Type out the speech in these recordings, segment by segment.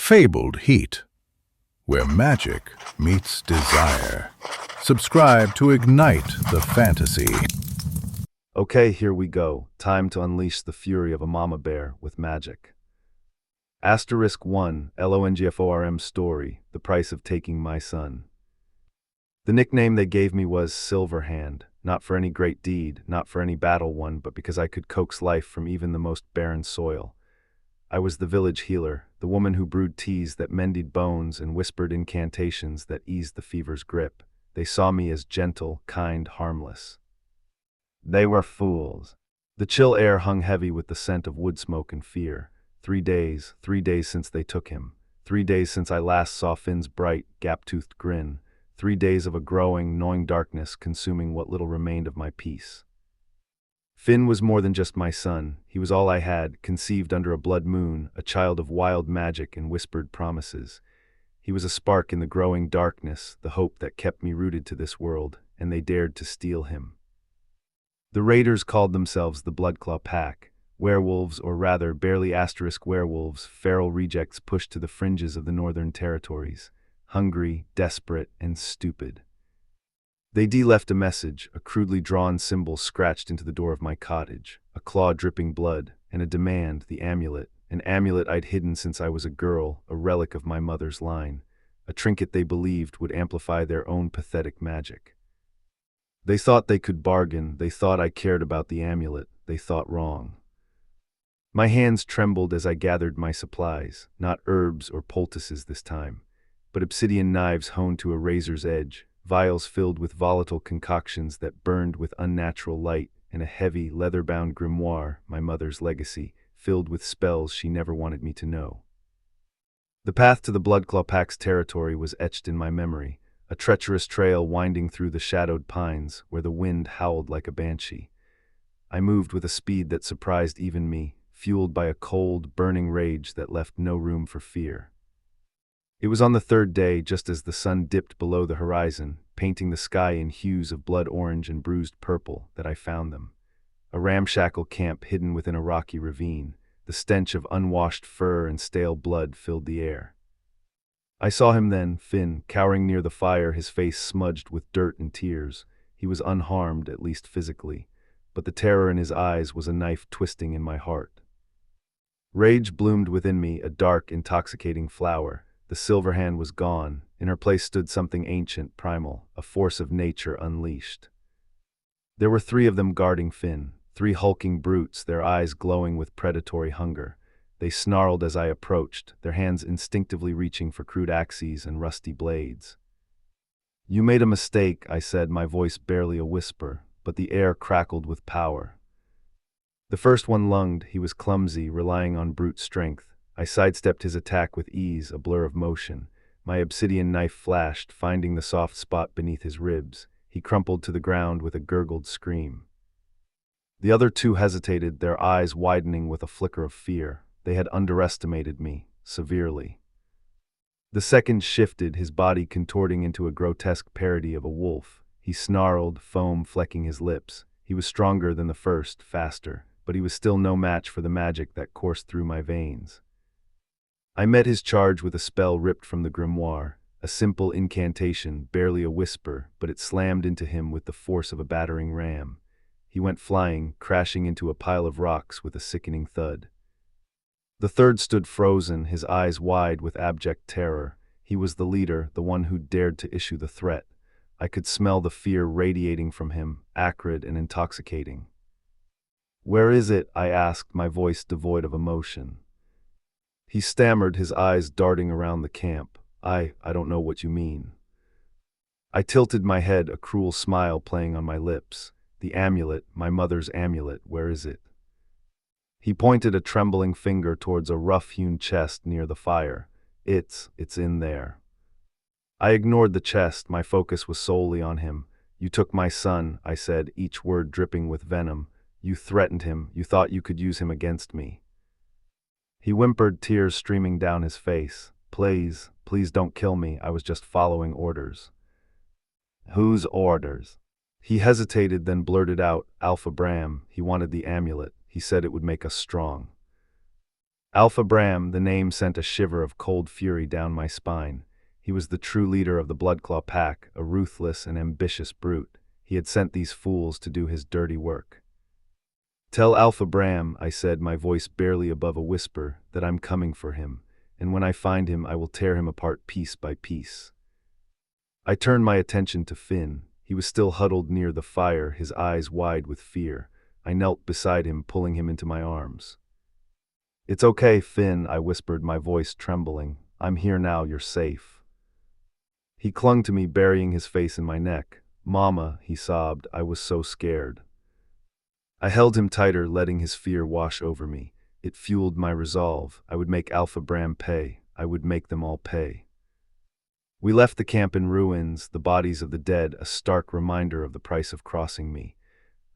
fabled heat, where magic meets desire. Subscribe to ignite the fantasy. Okay, here we go. Time to unleash the fury of a mama bear with magic. *1 LONGFORM story, The Price of Taking My Son. The nickname they gave me was Silver Hand, not for any great deed, not for any battle won, but because I could coax life from even the most barren soil. I was the village healer, the woman who brewed teas that mended bones and whispered incantations that eased the fever's grip. They saw me as gentle, kind, harmless. They were fools. The chill air hung heavy with the scent of wood smoke and fear. 3 days since they took him. 3 days since I last saw Finn's bright, gap-toothed grin. 3 days of a growing, gnawing darkness consuming what little remained of my peace. Finn was more than just my son. He was all I had, conceived under a blood moon, a child of wild magic and whispered promises. He was a spark in the growing darkness, the hope that kept me rooted to this world, and they dared to steal him. The raiders called themselves the Bloodclaw Pack, werewolves, or rather barely werewolves, feral rejects pushed to the fringes of the Northern Territories, hungry, desperate, and stupid. They left a message, a crudely drawn symbol scratched into the door of my cottage, a claw dripping blood, and a demand, the amulet, an amulet I'd hidden since I was a girl, a relic of my mother's line, a trinket they believed would amplify their own pathetic magic. They thought they could bargain, they thought I cared about the amulet, they thought wrong. My hands trembled as I gathered my supplies, not herbs or poultices this time, but obsidian knives honed to a razor's edge, vials filled with volatile concoctions that burned with unnatural light, and a heavy, leather-bound grimoire, my mother's legacy, filled with spells she never wanted me to know. The path to the Bloodclaw Pack's territory was etched in my memory, a treacherous trail winding through the shadowed pines where the wind howled like a banshee. I moved with a speed that surprised even me, fueled by a cold, burning rage that left no room for fear. It was on the 3rd day, just as the sun dipped below the horizon, painting the sky in hues of blood orange and bruised purple, that I found them. A ramshackle camp hidden within a rocky ravine. The stench of unwashed fur and stale blood filled the air. I saw him then, Finn, cowering near the fire, his face smudged with dirt and tears. He was unharmed, at least physically, but the terror in his eyes was a knife twisting in my heart. Rage bloomed within me, a dark, intoxicating flower. The silver hand was gone. In her place stood something ancient, primal, a force of nature unleashed. There were 3 of them guarding Finn, 3 hulking brutes, their eyes glowing with predatory hunger. They snarled as I approached, their hands instinctively reaching for crude axes and rusty blades. "You made a mistake," I said, my voice barely a whisper, but the air crackled with power. The first one lunged. He was clumsy, relying on brute strength. I sidestepped his attack with ease, a blur of motion. My obsidian knife flashed, finding the soft spot beneath his ribs. He crumpled to the ground with a gurgled scream. The other 2 hesitated, their eyes widening with a flicker of fear. They had underestimated me, severely. The second shifted, his body contorting into a grotesque parody of a wolf. He snarled, foam flecking his lips. He was stronger than the first, faster, but he was still no match for the magic that coursed through my veins. I met his charge with a spell ripped from the grimoire, a simple incantation, barely a whisper, but it slammed into him with the force of a battering ram. He went flying, crashing into a pile of rocks with a sickening thud. The third stood frozen, his eyes wide with abject terror. He was the leader, the one who dared to issue the threat. I could smell the fear radiating from him, acrid and intoxicating. "Where is it?" I asked, my voice devoid of emotion. He stammered, his eyes darting around the camp. I don't know what you mean." I tilted my head, a cruel smile playing on my lips. "The amulet, my mother's amulet, where is it?" He pointed a trembling finger towards a rough-hewn chest near the fire. It's in there." I ignored the chest, my focus was solely on him. "You took my son," I said, each word dripping with venom. "You threatened him, you thought you could use him against me." He whimpered, tears streaming down his face. Please don't kill me, I was just following orders." "Whose orders?" He hesitated, then blurted out, "Alpha Bram, he wanted the amulet. He said it would make us strong." Alpha Bram, the name sent a shiver of cold fury down my spine. He was the true leader of the Bloodclaw pack, a ruthless and ambitious brute. He had sent these fools to do his dirty work. "Tell Alpha Bram," I said, my voice barely above a whisper, "that I'm coming for him, and when I find him I will tear him apart piece by piece." I turned my attention to Finn. He was still huddled near the fire, his eyes wide with fear. I knelt beside him, pulling him into my arms. "It's okay, Finn," I whispered, my voice trembling. "I'm here now, you're safe." He clung to me, burying his face in my neck. "Mama," he sobbed, "I was so scared." I held him tighter, letting his fear wash over me. It fueled my resolve. I would make Alpha Bram pay. I would make them all pay. We left the camp in ruins, the bodies of the dead, a stark reminder of the price of crossing me.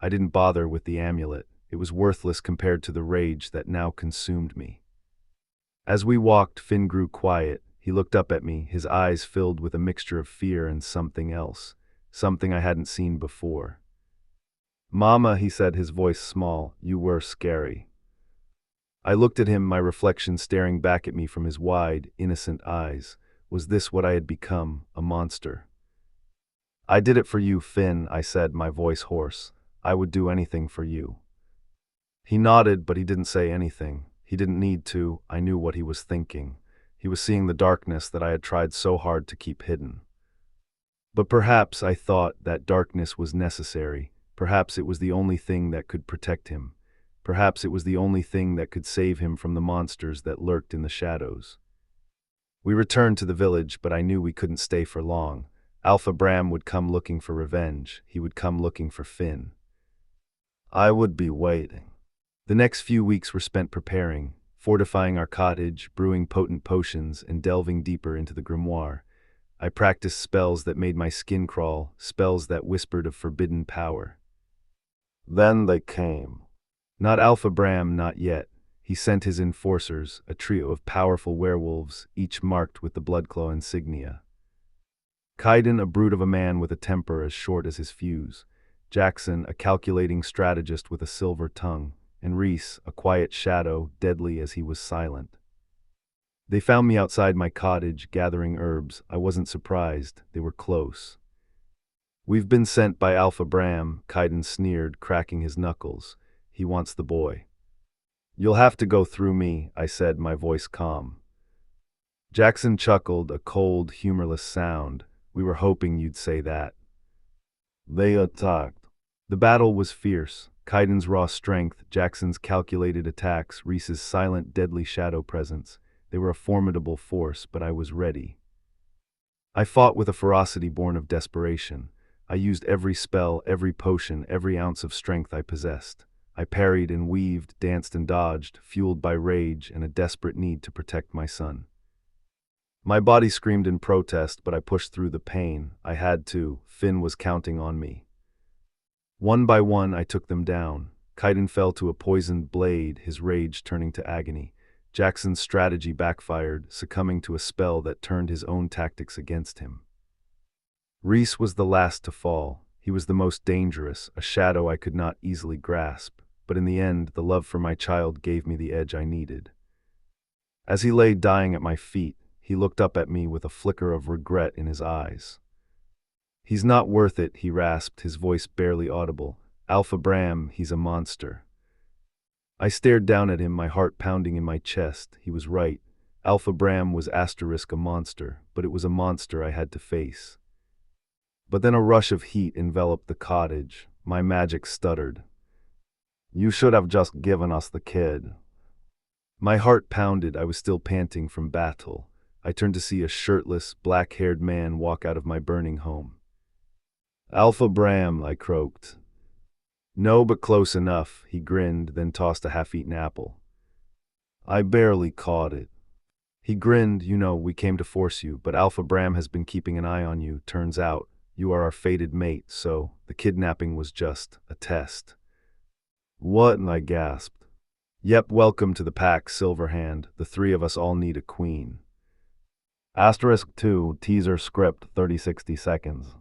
I didn't bother with the amulet. It was worthless compared to the rage that now consumed me. As we walked, Finn grew quiet. He looked up at me, his eyes filled with a mixture of fear and something else, something I hadn't seen before. "Mama," he said, his voice small, "you were scary." I looked at him, my reflection staring back at me from his wide, innocent eyes. Was this what I had become, a monster? "I did it for you, Finn," I said, my voice hoarse. "I would do anything for you." He nodded, but he didn't say anything. He didn't need to. I knew what he was thinking. He was seeing the darkness that I had tried so hard to keep hidden. But perhaps, I thought, that darkness was necessary. Perhaps it was the only thing that could protect him. Perhaps it was the only thing that could save him from the monsters that lurked in the shadows. We returned to the village, but I knew we couldn't stay for long. Alpha Bram would come looking for revenge. He would come looking for Finn. I would be waiting. The next few weeks were spent preparing, fortifying our cottage, brewing potent potions, and delving deeper into the grimoire. I practiced spells that made my skin crawl, spells that whispered of forbidden power. Then they came. Not Alpha Bram, not yet. He sent his enforcers, a trio of powerful werewolves, each marked with the Bloodclaw insignia. Kaiden, a brute of a man with a temper as short as his fuse. Jackson, a calculating strategist with a silver tongue. And Reese, a quiet shadow, deadly as he was silent. They found me outside my cottage, gathering herbs. I wasn't surprised. They were close. "We've been sent by Alpha Bram," Kaiden sneered, cracking his knuckles. "He wants the boy." "You'll have to go through me," I said, my voice calm. Jackson chuckled, a cold, humorless sound. "We were hoping you'd say that." They attacked. The battle was fierce. Kaiden's raw strength, Jackson's calculated attacks, Reese's silent, deadly shadow presence. They were a formidable force, but I was ready. I fought with a ferocity born of desperation. I used every spell, every potion, every ounce of strength I possessed. I parried and weaved, danced and dodged, fueled by rage and a desperate need to protect my son. My body screamed in protest, but I pushed through the pain. I had to. Finn was counting on me. One by one, I took them down. Kaiden fell to a poisoned blade, his rage turning to agony. Jackson's strategy backfired, succumbing to a spell that turned his own tactics against him. Reese was the last to fall. He was the most dangerous, a shadow I could not easily grasp, but in the end, the love for my child gave me the edge I needed. As he lay dying at my feet, he looked up at me with a flicker of regret in his eyes. "He's not worth it," he rasped, his voice barely audible. "Alpha Bram, he's a monster." I stared down at him, my heart pounding in my chest. He was right. Alpha Bram was *a monster, but it was a monster I had to face. But then a rush of heat enveloped the cottage. My magic stuttered. "You should have just given us the kid." My heart pounded. I was still panting from battle. I turned to see a shirtless, black-haired man walk out of my burning home. "Alpha Bram," I croaked. "No, but close enough," he grinned, then tossed a half-eaten apple. "I barely caught it." He grinned. "You know, we came to force you, but Alpha Bram has been keeping an eye on you. Turns out, you are our fated mate, so the kidnapping was just a test." "What?" I gasped. "Yep, welcome to the pack, Silverhand. The three of us all need a queen." *2, teaser script, 30-60 seconds.